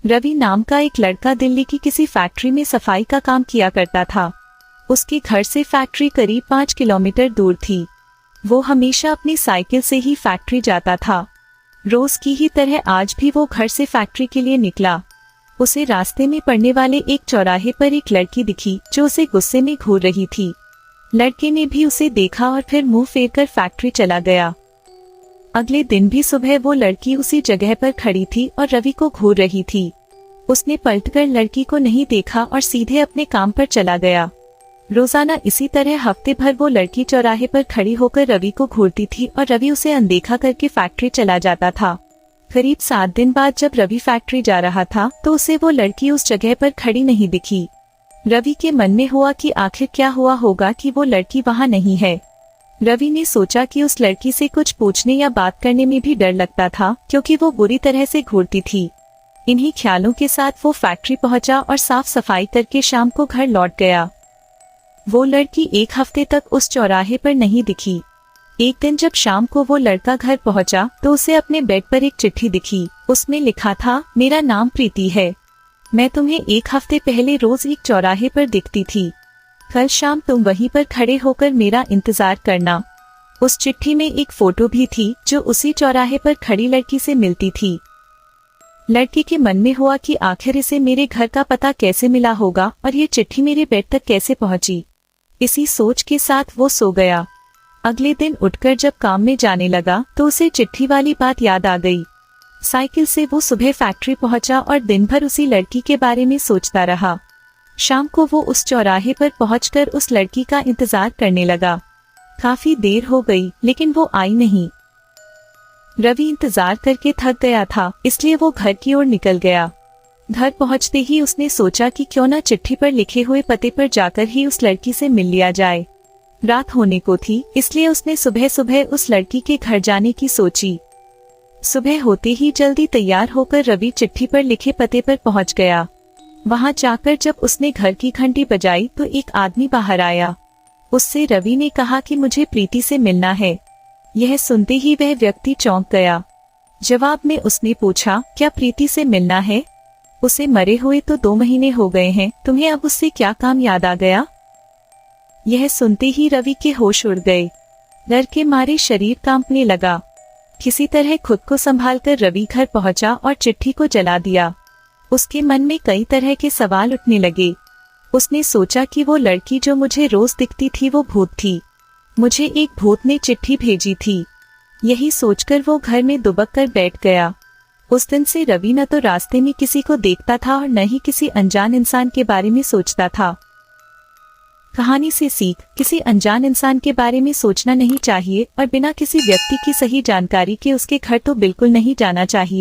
रवि नाम का एक लड़का दिल्ली की किसी फैक्ट्री में सफाई का काम किया करता था। उसके घर से फैक्ट्री करीब 5 किलोमीटर दूर थी। वो हमेशा अपनी साइकिल से ही फैक्ट्री जाता था। रोज की ही तरह आज भी वो घर से फैक्ट्री के लिए निकला। उसे रास्ते में पड़ने वाले एक चौराहे पर एक लड़की दिखी जो उसे गुस्से में घूर रही थी। लड़के ने भी उसे देखा और फिर मुंह फेरकर फैक्ट्री चला गया। अगले दिन भी सुबह वो लड़की उसी जगह पर खड़ी थी और रवि को घूर रही थी। उसने पलटकर लड़की को नहीं देखा और सीधे अपने काम पर चला गया। रोजाना इसी तरह हफ्ते भर वो लड़की चौराहे पर खड़ी होकर रवि को घूरती थी और रवि उसे अनदेखा करके फैक्ट्री चला जाता था। करीब 7 दिन बाद जब रवि फैक्ट्री जा रहा था तो उसे वो लड़की उस जगह पर खड़ी नहीं दिखी। रवि के मन में हुआ कि आखिर क्या हुआ होगा कि वो लड़की वहाँ नहीं है। रवि ने सोचा कि उस लड़की से कुछ पूछने या बात करने में भी डर लगता था क्योंकि वो बुरी तरह से घूरती थी। इन्हीं ख्यालों के साथ वो फैक्ट्री पहुंचा और साफ सफाई करके शाम को घर लौट गया। वो लड़की 1 हफ्ते तक उस चौराहे पर नहीं दिखी। एक दिन जब शाम को वो लड़का घर पहुंचा तो उसे अपने बेड पर एक चिट्ठी दिखी। उसमें लिखा था, मेरा नाम प्रीति है। मैं तुम्हें 1 हफ्ते पहले रोज एक चौराहे पर दिखती थी। कल शाम तुम वहीं पर खड़े होकर मेरा इंतजार करना। उस चिट्ठी में एक फोटो भी थी जो उसी चौराहे पर खड़ी लड़की से मिलती थी। लड़की के मन में हुआ कि आखिर इसे मेरे घर का पता कैसे मिला होगा और ये चिट्ठी मेरे बेड तक कैसे पहुंची। इसी सोच के साथ वो सो गया। अगले दिन उठकर जब काम में जाने लगा तो उसे चिट्ठी वाली बात याद आ गई। साइकिल से वो सुबह फैक्ट्री पहुंचा और दिन भर उसी लड़की के बारे में सोचता रहा। शाम को वो उस चौराहे पर पहुंचकर उस लड़की का इंतजार करने लगा। काफी देर हो गई लेकिन वो आई नहीं। रवि इंतजार करके थक गया था, इसलिए वो घर की ओर निकल गया। घर पहुंचते ही उसने सोचा कि क्यों न चिट्ठी पर लिखे हुए पते पर जाकर ही उस लड़की से मिल लिया जाए। रात होने को थी, इसलिए उसने सुबह सुबह उस लड़की के घर जाने की सोची। सुबह होते ही जल्दी तैयार होकर रवि चिट्ठी पर लिखे पते पर पहुंच गया। वहां जाकर जब उसने घर की घंटी बजाई तो एक आदमी बाहर आया। उससे रवि ने कहा कि मुझे प्रीति से मिलना है। यह सुनते ही वह व्यक्ति चौंक गया। जवाब में उसने पूछा, क्या प्रीति से मिलना है? उसे मरे हुए तो 2 महीने हो गए हैं, तुम्हें अब उससे क्या काम याद आ गया? यह सुनते ही रवि के होश उड़ गए। डर के मारे शरीर कांपने लगा। किसी तरह खुद को संभालकर रवि घर पहुंचा और चिट्ठी को जला दिया। उसके मन में कई तरह के सवाल उठने लगे। उसने सोचा कि वो लड़की जो मुझे रोज दिखती थी वो भूत थी। मुझे एक भूत ने चिट्ठी भेजी थी। यही सोचकर वो घर में दुबक कर बैठ गया। उस दिन से रवि न तो रास्ते में किसी को देखता था और न ही किसी अनजान इंसान के बारे में सोचता था। कहानी से सीख, किसी अनजान इंसान के बारे में सोचना नहीं चाहिए और बिना किसी व्यक्ति की सही जानकारी के उसके घर तो बिल्कुल नहीं जाना चाहिए।